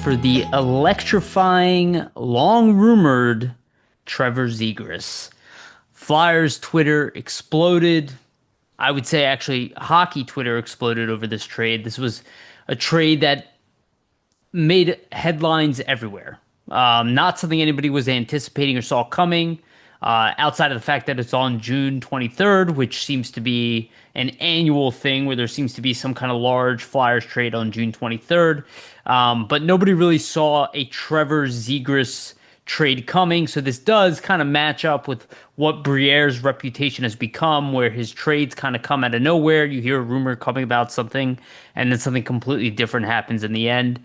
for the electrifying, long-rumored Trevor Zegras. Flyers Twitter exploded. I would say actually hockey Twitter exploded over this trade. This was a trade that made headlines everywhere. Not something anybody was anticipating or saw coming, outside of the fact that it's on June 23rd, which seems to be an annual thing where there seems to be some kind of large Flyers trade on June 23rd. But nobody really saw a Trevor Zegras trade coming. So this does kind of match up with what Briere's reputation has become, where his trades kind of come out of nowhere. You hear a rumor coming about something, and then something completely different happens in the end.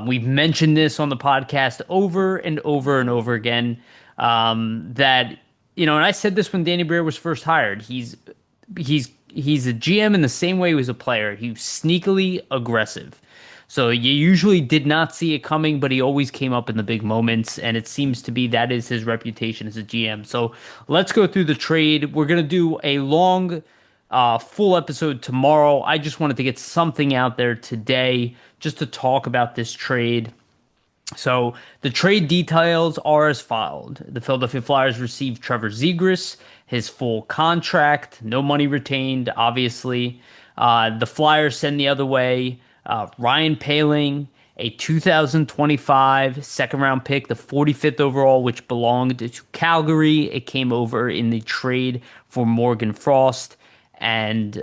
We've mentioned this on the podcast over and over and over again. That and I said this when Danny Briere was first hired. He's a GM in the same way he was a player. He was sneakily aggressive. So you usually did not see it coming, but he always came up in the big moments, and it seems to be that is his reputation as a GM. So let's go through the trade. We're gonna do a long, full episode tomorrow. I just wanted to get something out there today just to talk about this trade. So the trade details are as followed. The Philadelphia Flyers received Trevor Zegras, his full contract, no money retained, obviously. The Flyers send the other way. Ryan Poehling, a 2025 second round pick, the 45th overall, which belonged to Calgary. It came over in the trade for Morgan Frost and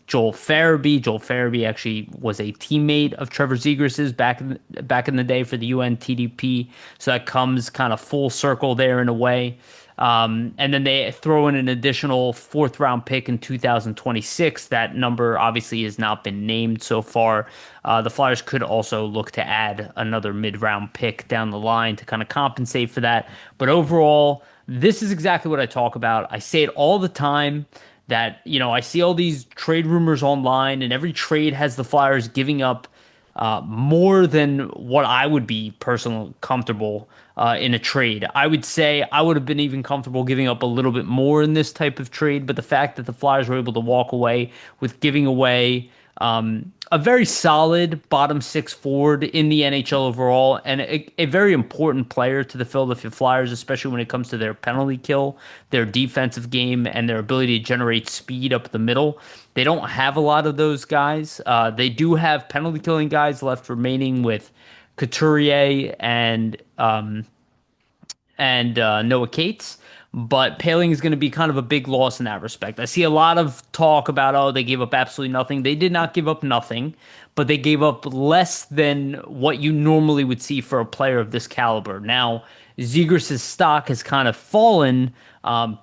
Joel Farabee. Joel Farabee actually was a teammate of Trevor Zegras's back in the day for the UNTDP. So that comes kind of full circle there in a way. And then they throw in an additional fourth round pick in 2026. That number obviously has not been named so far. The Flyers could also look to add another mid round pick down the line to kind of compensate for that. But overall, this is exactly what I talk about. I say it all the time that, I see all these trade rumors online, and every trade has the Flyers giving up more than what I would be personally comfortable in a trade. I would say I would have been even comfortable giving up a little bit more in this type of trade, but the fact that the Flyers were able to walk away with giving away a very solid bottom six forward in the NHL overall, and a very important player to the Philadelphia Flyers, especially when it comes to their penalty kill, their defensive game, and their ability to generate speed up the middle. They don't have a lot of those guys. They do have penalty killing guys left remaining with Couturier and Noah Cates. But Poehling is going to be kind of a big loss in that respect. I see a lot of talk about, oh, they gave up absolutely nothing. They did not give up nothing, but they gave up less than what you normally would see for a player of this caliber. Now, Zegras' stock has kind of fallen.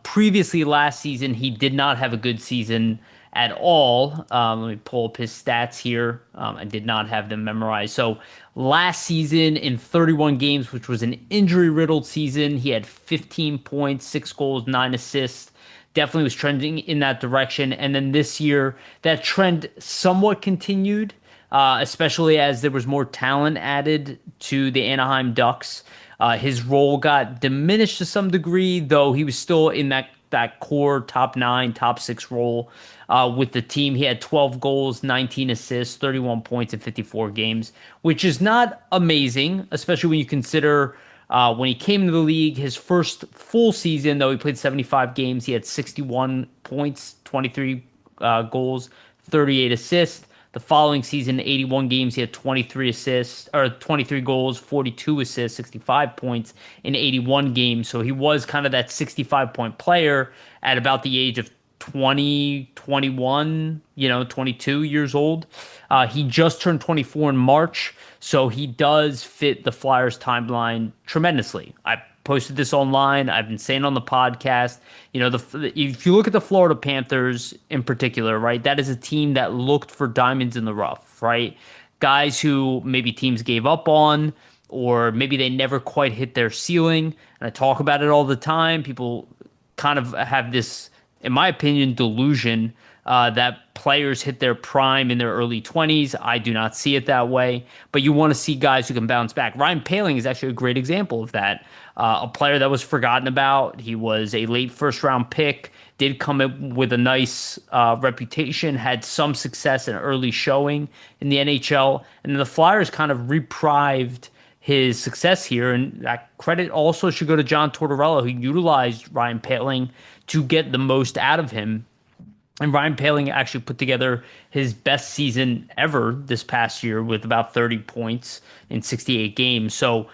Previously, last season, he did not have a good season at all. Let me pull up his stats here. I did not have them memorized. So last season in 31 games, which was an injury-riddled season, he had 15 points, 6 goals, 9 assists. Definitely was trending in that direction. And then this year, that trend somewhat continued, especially as there was more talent added to the Anaheim Ducks. His role got diminished to some degree, though he was still in that core top 9, top 6 role with the team. He had 12 goals, 19 assists, 31 points in 54 games, which is not amazing, especially when you consider when he came into the league, his first full season, though he played 75 games, he had 61 points, 23 goals, 38 assists. The following season, 81 games, he had 23 goals, 42 assists, 65 points in 81 games. So he was kind of that 65-point player at about the age of 20, 21, 22 years old. He just turned 24 in March, so he does fit the Flyers timeline tremendously. I posted this online. I've been saying on the podcast, if you look at the Florida Panthers in particular, right, that is a team that looked for diamonds in the rough, right? Guys who maybe teams gave up on, or maybe they never quite hit their ceiling. And I talk about it all the time. People kind of have this, in my opinion, delusion that players hit their prime in their early 20s. I do not see it that way, but you want to see guys who can bounce back. Ryan Paling is actually a great example of that. A player that was forgotten about. He was a late first round pick, did come in with a nice reputation, had some success in early showing in the NHL, and the Flyers kind of reprived his success here. And that credit also should go to John Tortorella, who utilized Ryan Paling to get the most out of him. And Ryan Paling actually put together his best season ever this past year with about 30 points in 68 games. So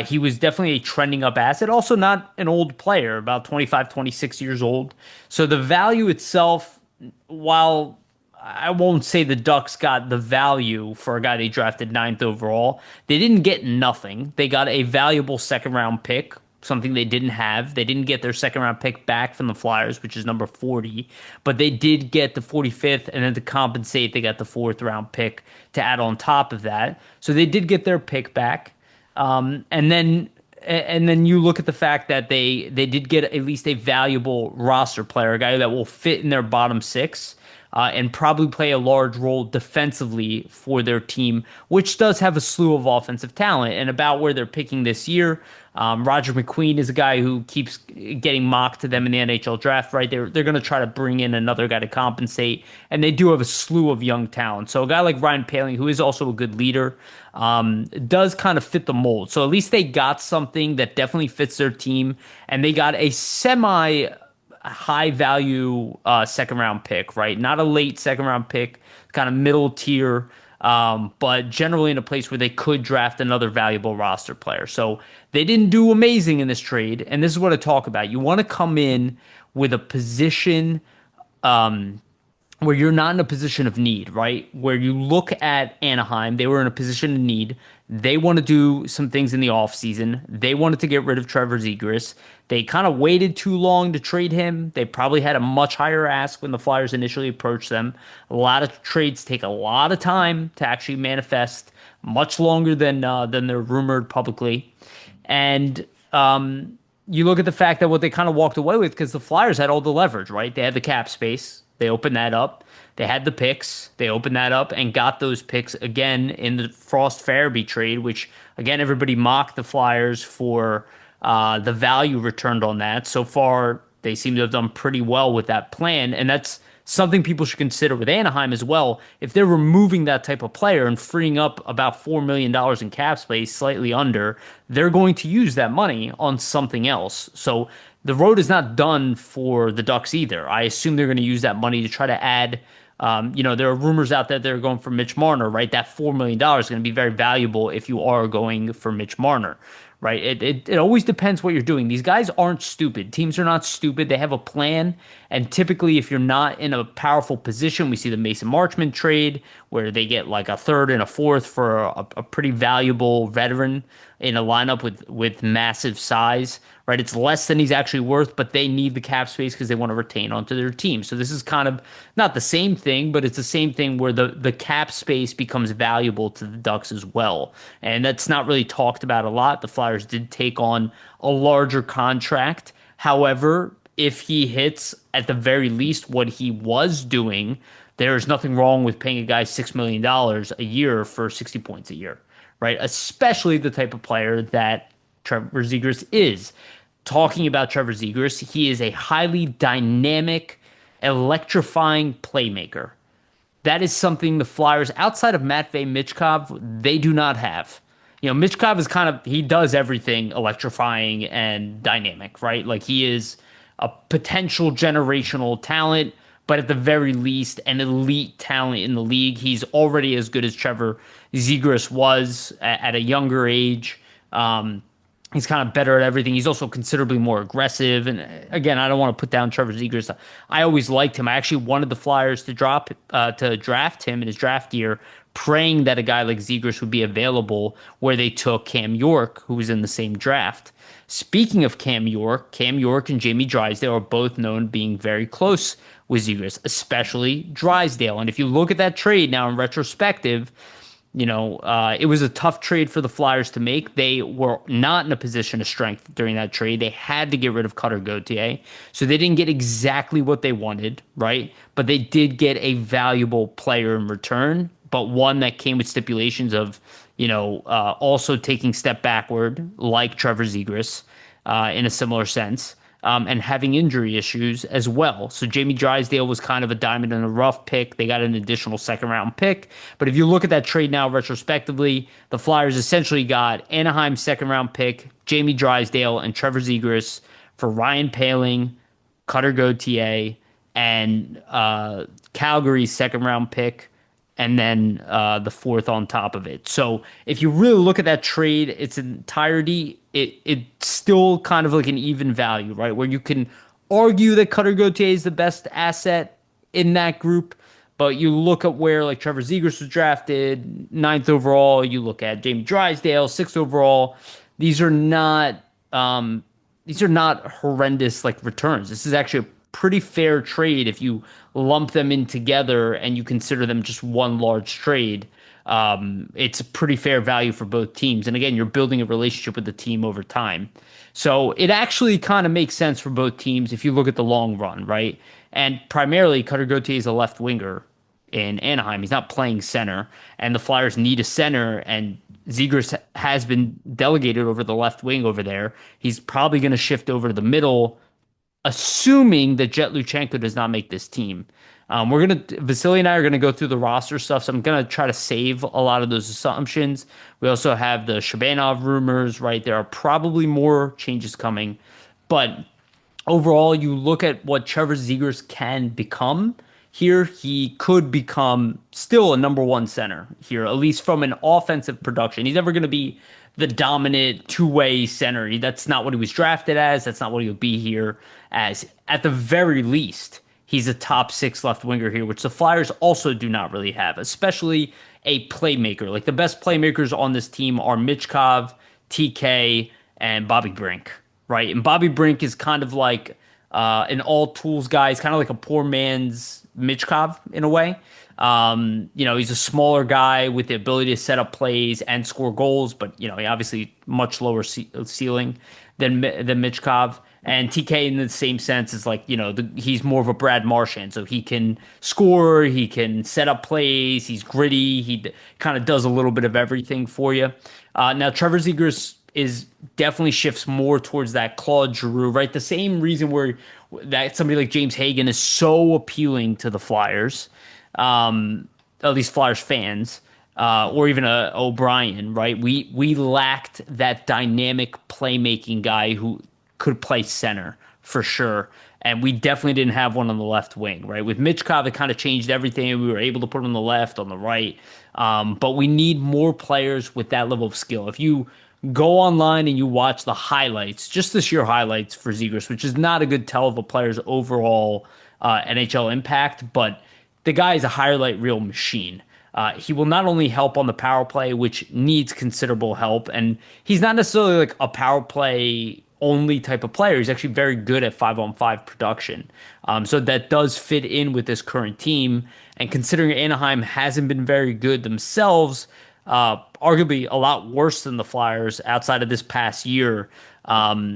he was definitely a trending up asset. Also, not an old player, about 25, 26 years old. So the value itself, while I won't say the Ducks got the value for a guy they drafted ninth overall, they didn't get nothing. They got a valuable second round pick, something they didn't have. They didn't get their second round pick back from the Flyers, which is number 40, but they did get the 45th, and then to compensate, they got the fourth round pick to add on top of that. So they did get their pick back. And then you look at the fact that they did get at least a valuable roster player, a guy that will fit in their bottom six. And probably play a large role defensively for their team, which does have a slew of offensive talent. And about where they're picking this year, Roger McQueen is a guy who keeps getting mocked to them in the NHL draft, right? They're going to try to bring in another guy to compensate, and they do have a slew of young talent. So a guy like Ryan Paling, who is also a good leader, does kind of fit the mold. So at least they got something that definitely fits their team, and they got a semi high value second round pick, right? Not a late second round pick, kind of middle tier, but generally in a place where they could draft another valuable roster player. So they didn't do amazing in this trade. And this is what I talk about. You want to come in with a position where you're not in a position of need, right? Where you look at Anaheim, they were in a position of need. They want to do some things in the offseason. They wanted to get rid of Trevor Zegras. They kind of waited too long to trade him. They probably had a much higher ask when the Flyers initially approached them. A lot of trades take a lot of time to actually manifest, much longer than they're rumored publicly. And you look at the fact that what they kind of walked away with, because the Flyers had all the leverage, right? They had the cap space. They opened that up. They had the picks. They opened that up and got those picks again in the Frost Farabee trade, which, again, everybody mocked the Flyers for the value returned on that. So far, they seem to have done pretty well with that plan. And that's something people should consider with Anaheim as well. If they're removing that type of player and freeing up about $4 million in cap space, slightly under, they're going to use that money on something else. So the road is not done for the Ducks either. I assume they're going to use that money to try to add. There are rumors out there they're going for Mitch Marner, right? That $4 million is going to be very valuable if you are going for Mitch Marner, right? It always depends what you're doing. These guys aren't stupid. Teams are not stupid. They have a plan. And typically, if you're not in a powerful position, we see the Mason Marchment trade where they get like a third and a fourth for a pretty valuable veteran in a lineup with massive size, right? It's less than he's actually worth, but they need the cap space because they want to retain onto their team. So this is kind of not the same thing, but it's the same thing where the cap space becomes valuable to the Ducks as well. And that's not really talked about a lot. The Flyers did take on a larger contract. However, if he hits at the very least what he was doing, there is nothing wrong with paying a guy $6 million a year for 60 points a year, right? Especially the type of player that Trevor Zegras is. Talking about Trevor Zegras, he is a highly dynamic, electrifying playmaker. That is something the Flyers, outside of Matvei Michkov, they do not have. Michkov is he does everything electrifying and dynamic, right? Like he is a potential generational talent, but at the very least, an elite talent in the league. He's already as good as Trevor Zegras was at a younger age. He's kind of better at everything. He's also considerably more aggressive. And again, I don't want to put down Trevor Zegras. I always liked him. I actually wanted the Flyers to draft him in his draft year, praying that a guy like Zegras would be available where they took Cam York, who was in the same draft. Speaking of Cam York and Jamie Drysdale are both known being very close with Zegras, especially Drysdale. And if you look at that trade now in retrospective, It was a tough trade for the Flyers to make. They were not in a position of strength during that trade. They had to get rid of Cutter Gauthier. So they didn't get exactly what they wanted, right? But they did get a valuable player in return, but one that came with stipulations of, also taking step backward, like Trevor Zegras, in a similar sense, and having injury issues as well. So Jamie Drysdale was kind of a diamond in the rough pick. They got an additional second round pick. But if you look at that trade now retrospectively, the Flyers essentially got Anaheim's second round pick, Jamie Drysdale, and Trevor Zegras for Ryan Paling, Cutter Gauthier, and Calgary's second round pick, and then the fourth on top of it. So if you really look at that trade, its entirety, it's still kind of like an even value, right? Where you can argue that Cutter Gauthier is the best asset in that group, but you look at where like Trevor Zegras was drafted, ninth overall. You look at Jamie Drysdale, sixth overall. These are not these are not horrendous like returns. This is actually a pretty fair trade if you lump them in together and you consider them just one large trade. It's a pretty fair value for both teams. And again, you're building a relationship with the team over time. So it actually kind of makes sense for both teams if you look at the long run, right? And primarily, Cutter Gauthier is a left winger in Anaheim. He's not playing center, and the Flyers need a center, and Zegras has been delegated over the left wing over there. He's probably going to shift over to the middle, assuming that Jet Luchenko does not make this team. Vasili and I are gonna go through the roster stuff, so I'm gonna try to save a lot of those assumptions. We also have the Shabanov rumors, right? There are probably more changes coming, but overall, you look at what Trevor Zegras can become here, he could become still a number one center here, at least from an offensive production. He's never going to be the dominant two-way center. That's not what he was drafted as. That's not what he'll be here as. At the very least, he's a top six left winger here, which the Flyers also do not really have, especially a playmaker. Like the best playmakers on this team are Michkov, TK, and Bobby Brink, right? And Bobby Brink is kind of like an all tools guy. He's kind of like a poor man's Michkov in a way. He's a smaller guy with the ability to set up plays and score goals, but he obviously much lower ceiling than Michkov. And TK in the same sense is like, he's more of a Brad Marchand. So he can score, he can set up plays, he's gritty, he kind of does a little bit of everything for you. Now, Trevor Zegras is definitely shifts more towards that Claude Giroux, right? The same reason where that somebody like James Hagan is so appealing to the Flyers, at least Flyers fans, or even O'Brien, right? We lacked that dynamic playmaking guy who could play center for sure. And we definitely didn't have one on the left wing, right? With Michkov, it kind of changed everything. We were able to put him on the left, on the right. But we need more players with that level of skill. If you go online and you watch the highlights, just the sheer highlights for Zegras, which is not a good tell of a player's overall NHL impact, but the guy is a highlight reel machine. He will not only help on the power play, which needs considerable help, and he's not necessarily like a power play only type of player. He's actually very good at 5-on-5 production. So that does fit in with this current team. And considering Anaheim hasn't been very good themselves, arguably a lot worse than the Flyers outside of this past year,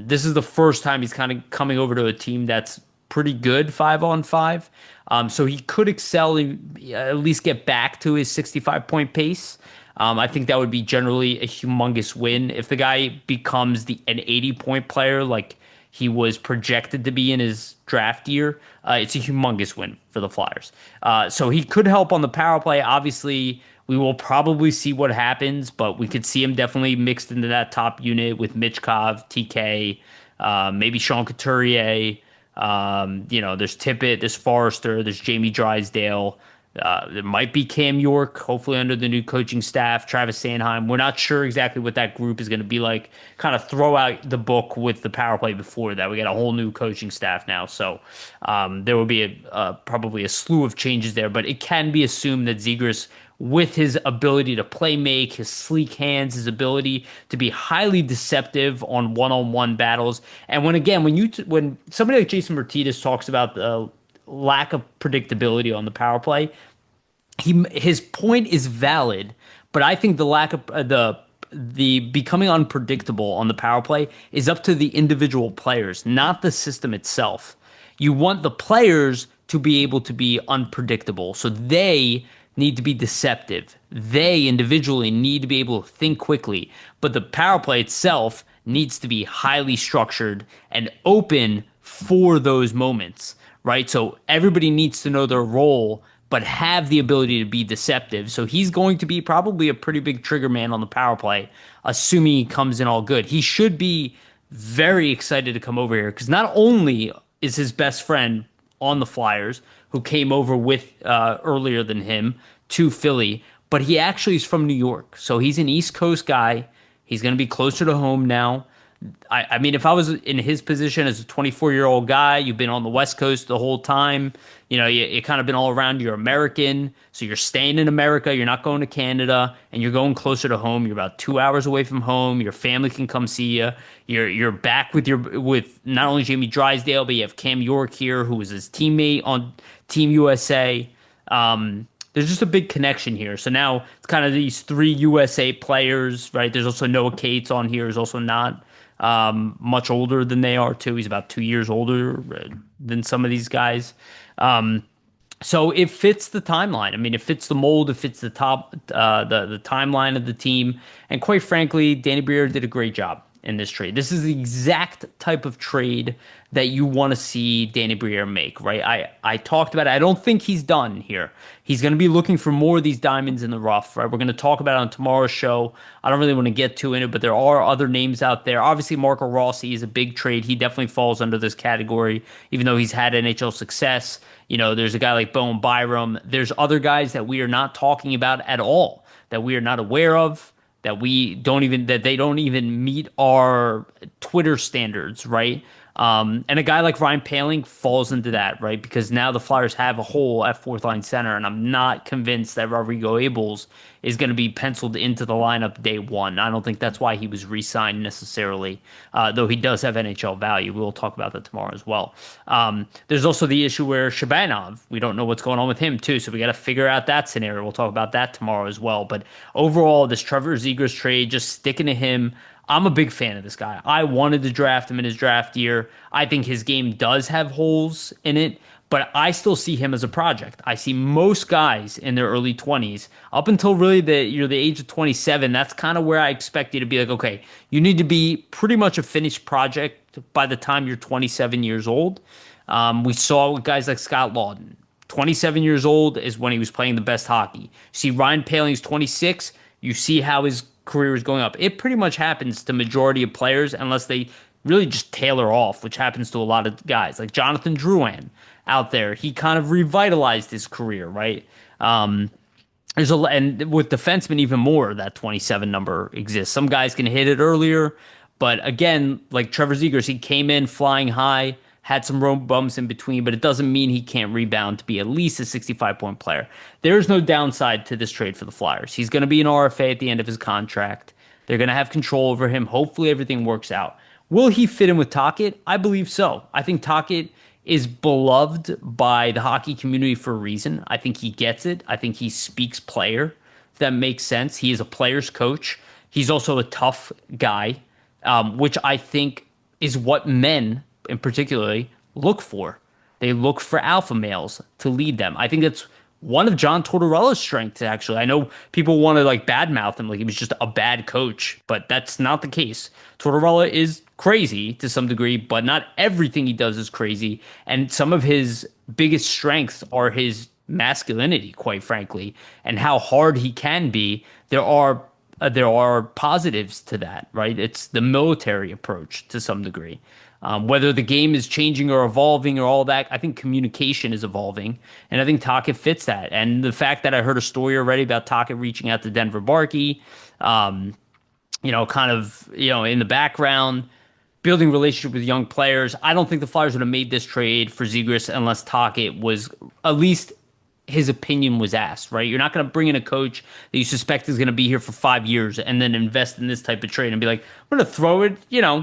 this is the first time he's kind of coming over to a team that's pretty good 5-on-5. So he could excel and at least get back to his 65-point pace. I think that would be generally a humongous win if the guy becomes an 80-point player like he was projected to be in his draft year. It's a humongous win for the Flyers. So he could help on the power play. Obviously, we will probably see what happens, but we could see him definitely mixed into that top unit with Michkov, TK, maybe Sean Couturier. There's Tippett, there's Forrester, there's Jamie Drysdale. There might be Cam York, hopefully under the new coaching staff, Travis Sanheim. We're not sure exactly what that group is going to be like. Kind of throw out the book with the power play before that. We got a whole new coaching staff now. So there will be probably a slew of changes there. But it can be assumed that Zegras, with his ability to play make, his sleek hands, his ability to be highly deceptive on one-on-one battles. And when somebody like Jason Martinez talks about the lack of predictability on the power play, his point is valid, But I think the lack of the becoming unpredictable on the power play is up to the individual players, not the system itself. You want the players to be able to be unpredictable. So they need to be deceptive. They individually need to be able to think quickly. But the power play itself needs to be highly structured and open for those moments, right? So everybody needs to know their role, but have the ability to be deceptive. So he's going to be probably a pretty big trigger man on the power play, assuming he comes in all good. He should be very excited to come over here because not only is his best friend on the Flyers, who came over with earlier than him to Philly, but he actually is from New York. So he's an East Coast guy. He's going to be closer to home now. I mean, if I was in his position as a 24-year-old guy, you've been on the West Coast the whole time. You know, you kind of been all around. You're American, so you're staying in America. You're not going to Canada, and you're going closer to home. You're about 2 hours away from home. Your family can come see you. You're back with not only Jamie Drysdale, but you have Cam York here, who was his teammate on Team USA. There's just a big connection here. So now it's kind of these three USA players, right? There's also Noah Cates on here, who's also not much older than they are too. He's about 2 years older than some of these guys. So it fits the timeline. I mean, it fits the mold. It fits the the timeline of the team. And quite frankly, Danny Briere did a great job in this trade. This is the exact type of trade that you want to see Danny Briere make, right? I talked about it. I don't think he's done here. He's going to be looking for more of these diamonds in the rough, right? We're going to talk about it on tomorrow's show. I don't really want to get too into it, but there are other names out there. Obviously, Marco Rossi is a big trade. He definitely falls under this category, even though he's had NHL success. You know, there's a guy like Bowen Byram. There's other guys that we are not talking about at all, that we are not aware of, that they don't even meet our Twitter standards, right? And a guy like Ryan Poehling falls into that, right? Because now the Flyers have a hole at fourth line center, and I'm not convinced that Rodrigo Abels is going to be penciled into the lineup day one. I don't think that's why he was re-signed necessarily, though he does have NHL value. We'll talk about that tomorrow as well. There's also the issue where Shabanov, we don't know what's going on with him too, so we got to figure out that scenario. We'll talk about that tomorrow as well. But overall, this Trevor Zegras trade, just sticking to him. I'm a big fan of this guy. I wanted to draft him in his draft year. I think his game does have holes in it, but I still see him as a project. I see most guys in their early 20s, up until really the age of 27, that's kind of where I expect you to be like, okay, you need to be pretty much a finished project by the time you're 27 years old. We saw with guys like Scott Laughton. 27 years old is when he was playing the best hockey. See Ryan Poehling's 26, you see how his career is going up. It pretty much happens to majority of players unless they really just tailor off, which happens to a lot of guys like Jonathan Drouin out there. He kind of revitalized his career, right? And with defensemen even more, that 27 number exists. Some guys can hit it earlier, but again, like Trevor Zegras, he came in flying high, had some road bumps in between, but it doesn't mean he can't rebound to be at least a 65-point player. There's no downside to this trade for the Flyers. He's going to be an RFA at the end of his contract. They're going to have control over him. Hopefully everything works out. Will he fit in with Tocchet? I believe so. I think Tocchet is beloved by the hockey community for a reason. I think he gets it. I think he speaks player. If that makes sense. He is a player's coach. He's also a tough guy, which I think is what men in particularly look for. They look for alpha males to lead them. I think that's one of John Tortorella's strengths, actually. I know people want to like badmouth him like he was just a bad coach, but that's not the case. Tortorella is crazy to some degree, but not everything he does is crazy. And some of his biggest strengths are his masculinity, quite frankly, and how hard he can be. There are positives to that, right? It's the military approach to some degree. Whether the game is changing or evolving or all that, I think communication is evolving, and I think Tocchet fits that. And the fact that I heard a story already about Tocchet reaching out to Denver Barkey, kind of, in the background, building relationship with young players. I don't think the Flyers would have made this trade for Zegras unless Tocchet was at least his opinion was asked, right? You're not going to bring in a coach that you suspect is going to be here for 5 years and then invest in this type of trade and be like, I'm going to throw it,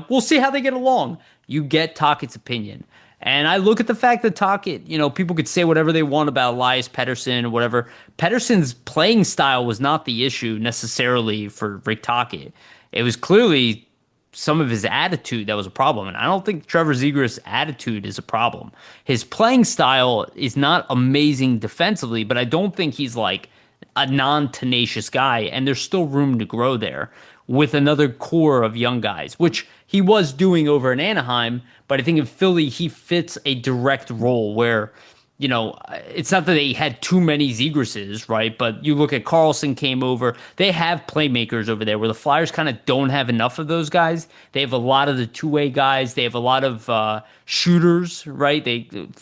we'll see how they get along. You get Tocchett's opinion. And I look at the fact that Tocchet, people could say whatever they want about Elias Pettersson or whatever. Pettersson's playing style was not the issue necessarily for Rick Tocchet. It was clearly some of his attitude that was a problem. And I don't think Trevor Zegras' attitude is a problem. His playing style is not amazing defensively, but I don't think he's like a non-tenacious guy. And there's still room to grow there with another core of young guys, which he was doing over in Anaheim. But I think in Philly, he fits a direct role where it's not that they had too many Zegrases, right? But you look at Carlson came over. They have playmakers over there where the Flyers kind of don't have enough of those guys. They have a lot of the two-way guys. They have a lot of shooters, right?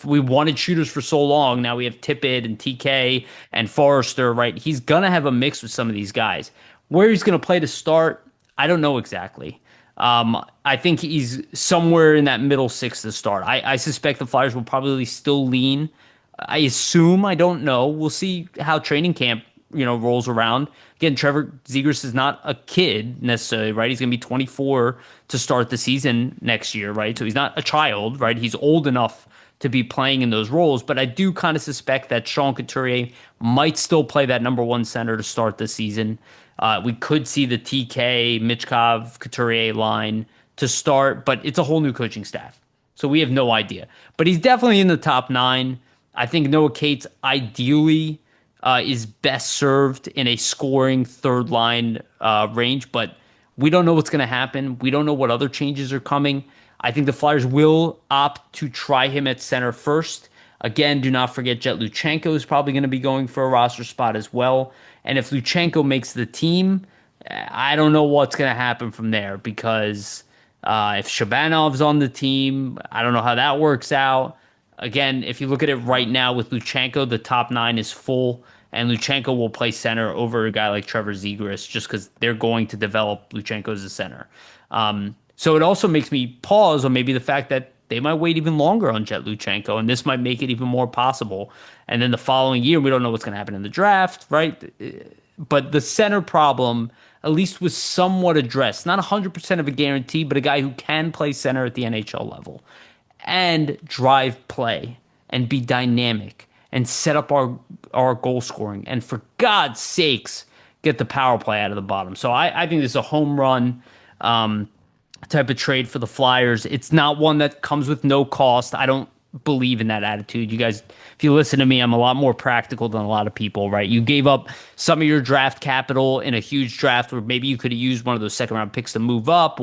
We wanted shooters for so long. Now we have Tippett and TK and Forrester, right? He's going to have a mix with some of these guys. Where he's going to play to start, I don't know exactly. I think he's somewhere in that middle six to start. I suspect the Flyers will probably still lean. I assume, I don't know. We'll see how training camp, rolls around. Again, Trevor Zegras is not a kid necessarily, right? He's going to be 24 to start the season next year, right? So he's not a child, right? He's old enough to be playing in those roles. But I do kind of suspect that Sean Couturier might still play that number one center to start the season. We could see the TK, Michkov, Couturier line to start, but it's a whole new coaching staff. So we have no idea. But he's definitely in the top 9. I think Noah Cates ideally is best served in a scoring third line range, but we don't know what's going to happen. We don't know what other changes are coming. I think the Flyers will opt to try him at center first. Again, do not forget Jet Luchenko is probably going to be going for a roster spot as well. And if Luchenko makes the team, I don't know what's going to happen from there because if Shabanov's on the team, I don't know how that works out. Again, if you look at it right now with Luchenko, the top 9 is full, and Luchenko will play center over a guy like Trevor Zegras just because they're going to develop Luchenko as a center. So it also makes me pause on maybe the fact that they might wait even longer on Jet Luchenko, and this might make it even more possible. And then the following year, we don't know what's going to happen in the draft, right? But the center problem, at least, was somewhat addressed. Not 100% of a guarantee, but a guy who can play center at the NHL level and drive play and be dynamic and set up our goal scoring. And for God's sakes, get the power play out of the bottom. So I think this is a home run type of trade for the Flyers. It's not one that comes with no cost. I don't believe in that attitude. You guys, if you listen to me, I'm a lot more practical than a lot of people, right? You gave up some of your draft capital in a huge draft where maybe you could have used one of those second round picks to move up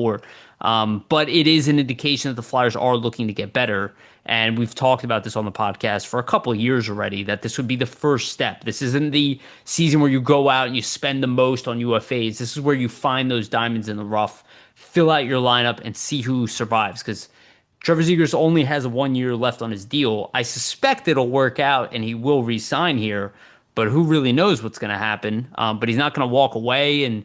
but it is an indication that the Flyers are looking to get better. And we've talked about this on the podcast for a couple of years already, that this would be the first step. This isn't the season where you go out and you spend the most on UFAs. This is where you find those diamonds in the rough, fill out your lineup, and see who survives. Because Trevor Zegras only has 1 year left on his deal. I suspect it'll work out and he will re-sign here, but who really knows what's going to happen? But he's not going to walk away, and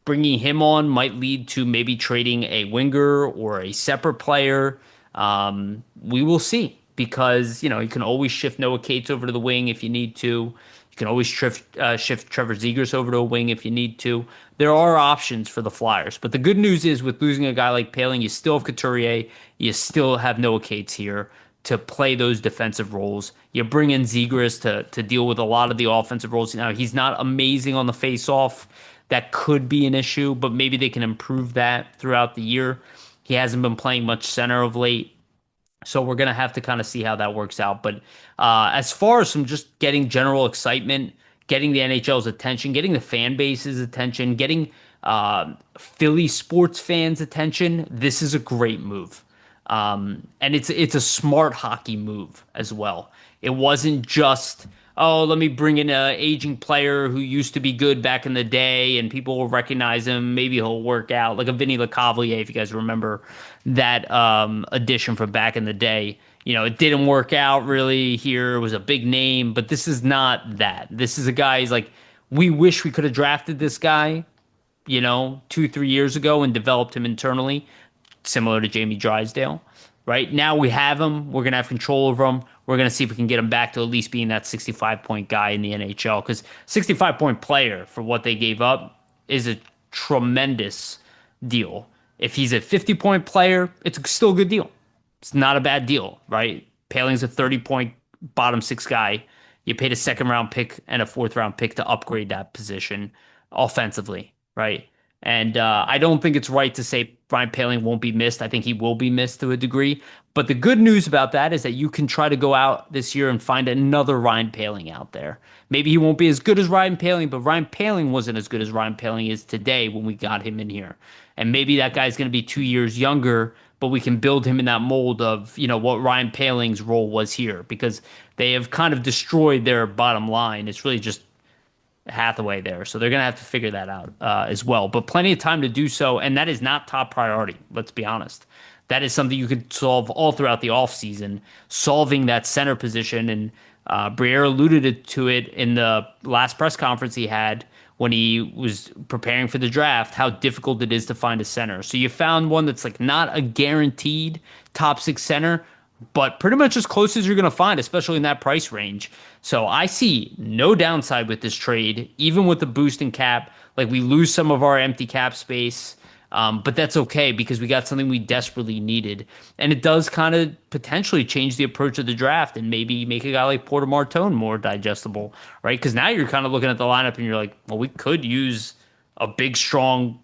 bringing him on might lead to maybe trading a winger or a separate player. We will see, because you can always shift Noah Cates over to the wing if you need to. You can always shift Trevor Zegras over to a wing if you need to. There are options for the Flyers, but the good news is with losing a guy like Poehling, you still have Couturier, you still have Noah Cates here to play those defensive roles. You bring in Zegras to deal with a lot of the offensive roles. Now, he's not amazing on the face-off. That could be an issue, but maybe they can improve that throughout the year. He hasn't been playing much center of late, so we're going to have to kind of see how that works out. But as far as from just getting general excitement, getting the NHL's attention, getting the fan base's attention, getting Philly sports fans' attention, this is a great move. And it's a smart hockey move as well. It wasn't just, oh, let me bring in an aging player who used to be good back in the day and people will recognize him. Maybe he'll work out, like a Vinny Lecavalier, if you guys remember that addition from back in the day. It didn't work out really here. It was a big name, but this is not that. This is a guy who's like, we wish we could have drafted this guy, 2-3 years ago and developed him internally, similar to Jamie Drysdale. Right now we have him. We're going to have control over him. We're going to see if we can get him back to at least being that 65-point guy in the NHL, because 65-point player for what they gave up is a tremendous deal. If he's a 50-point player, it's still a good deal. It's not a bad deal, right? Paling's a 30-point bottom six guy. You paid a second round pick and a fourth round pick to upgrade that position offensively, right? And I don't think it's right to say Ryan Paling won't be missed. I think he will be missed to a degree. But the good news about that is that you can try to go out this year and find another Ryan Paling out there. Maybe he won't be as good as Ryan Paling, but Ryan Paling wasn't as good as Ryan Paling is today when we got him in here. And maybe that guy's going to be 2 years younger, but we can build him in that mold of, what Ryan Paling's role was here because they have kind of destroyed their bottom line. It's really just Hathaway there. So they're going to have to figure that out as well. But plenty of time to do so. And that is not top priority. Let's be honest. That is something you could solve all throughout the offseason, solving that center position. And Briere alluded to it in the last press conference he had when he was preparing for the draft, how difficult it is to find a center. So you found one that's like not a guaranteed top six center, but pretty much as close as you're going to find, especially in that price range. So I see no downside with this trade, even with the boost in cap. Like we lose some of our empty cap space, but that's okay because we got something we desperately needed. And it does kind of potentially change the approach of the draft and maybe make a guy like Porter Martone more digestible, right? Because now you're kind of looking at the lineup and you're like, well, we could use a big, strong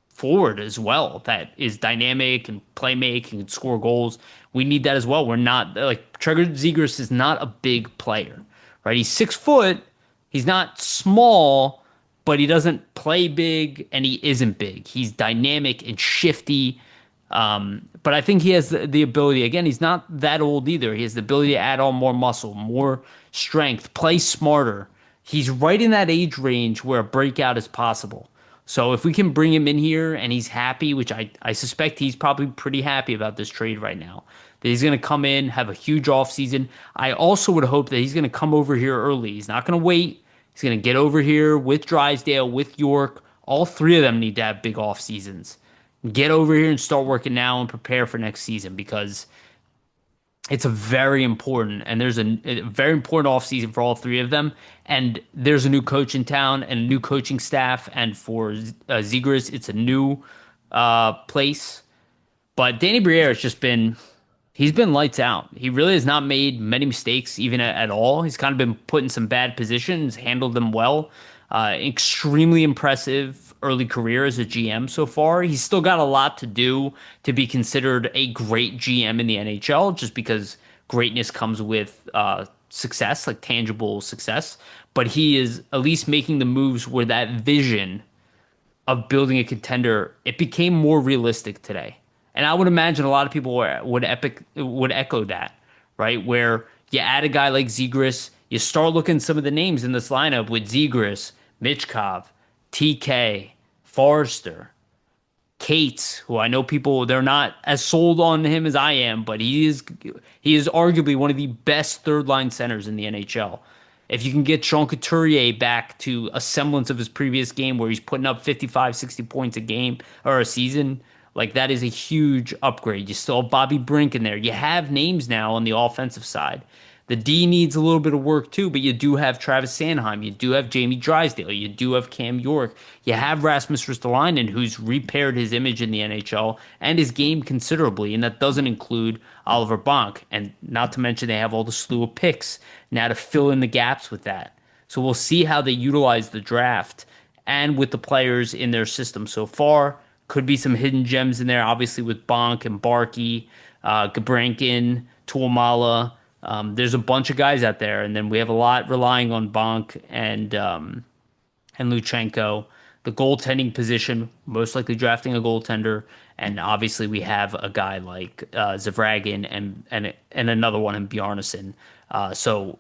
forward as well that is dynamic and play make and score goals. We need that as well. We're not like Trevor Zegras is not a big player, right? He's 6 foot. He's not small, but he doesn't play big and he isn't big. He's dynamic and shifty. But I think he has the ability. Again, he's not that old either. He has the ability to add on more muscle, more strength, play smarter. He's right in that age range where a breakout is possible. So if we can bring him in here and he's happy, which I suspect he's probably pretty happy about this trade right now, that he's going to come in, have a huge offseason. I also would hope that he's going to come over here early. He's not going to wait. He's going to get over here with Drysdale, with York. All three of them need to have big off seasons. Get over here and start working now and prepare for next season because it's a very important and there's a very important offseason for all three of them. And there's a new coach in town and a new coaching staff. And for Zegras, it's a new place. But Danny Briere has just been he's been lights out. He really has not made many mistakes even at all. He's kind of been put in some bad positions, handled them well. Extremely impressive early career as a GM so far. He's still got a lot to do to be considered a great GM in the NHL, just because greatness comes with success, like tangible success. But he is at least making the moves where that vision of building a contender, it became more realistic today. And I would imagine a lot of people would echo that, right? Where you add a guy like Zegras, you start looking at some of the names in this lineup with Zegras, Michkov, TK, Forrester, Cates, who I know people they're not as sold on him as I am, but he is arguably one of the best third line centers in the NHL. If you can get Sean Couturier back to a semblance of his previous game where he's putting up 55, 60 points a game or a season, like that is a huge upgrade. You still have Bobby Brink in there. You have names now on the offensive side. The D needs a little bit of work too, but you do have Travis Sanheim. You do have Jamie Drysdale. You do have Cam York. You have Rasmus Ristolainen, who's repaired his image in the NHL and his game considerably, and that doesn't include Oliver Bonk. And not to mention they have all the slew of picks now to fill in the gaps with that. So we'll see how they utilize the draft and with the players in their system so far. Could be some hidden gems in there, obviously with Bonk and Barkey, Gabrankin, Tuamala. There's a bunch of guys out there, and then we have a lot relying on Bonk and Luchenko. The goaltending position, most likely drafting a goaltender, and obviously we have a guy like Zavragin and another one in Bjarnason. So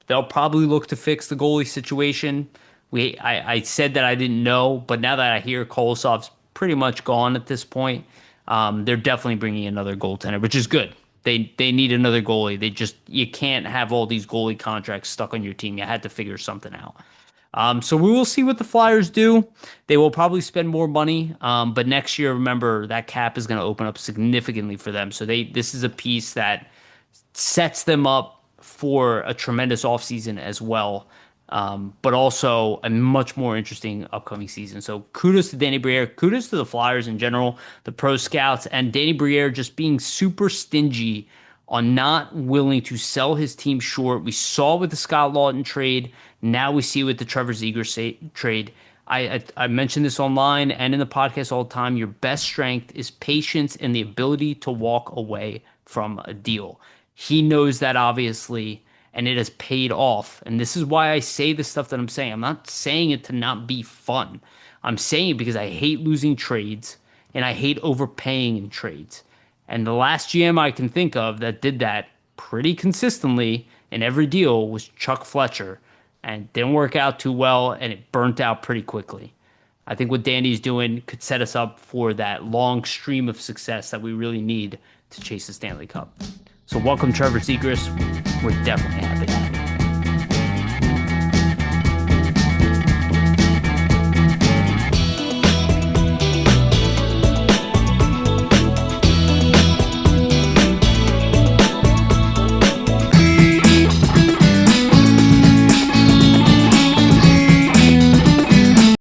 they'll probably look to fix the goalie situation. I said that I didn't know, but now that I hear Kolosov's pretty much gone at this point, they're definitely bringing another goaltender, which is good. They need another goalie. You can't have all these goalie contracts stuck on your team. You had to figure something out. So we will see what the Flyers do. They will probably spend more money, but next year, remember, that cap is going to open up significantly for them. So this is a piece that sets them up for a tremendous offseason as well. but also a much more interesting upcoming season. So kudos to Danny Briere, kudos to the Flyers in general, the pro scouts, and Danny Briere just being super stingy on not willing to sell his team short. We saw with the Scott Lawton trade. Now we see with the Trevor Zegras trade. I mentioned this online and in the podcast all the time. Your best strength is patience and the ability to walk away from a deal. He knows that obviously, and it has paid off. And this is why I say the stuff that I'm saying. I'm not saying it to not be fun. I'm saying it because I hate losing trades and I hate overpaying in trades. And the last GM I can think of that did that pretty consistently in every deal was Chuck Fletcher, and it didn't work out too well, and it burnt out pretty quickly. I think what Danny's doing could set us up for that long stream of success that we really need to chase the Stanley Cup. So welcome, Trevor Zegras. We're definitely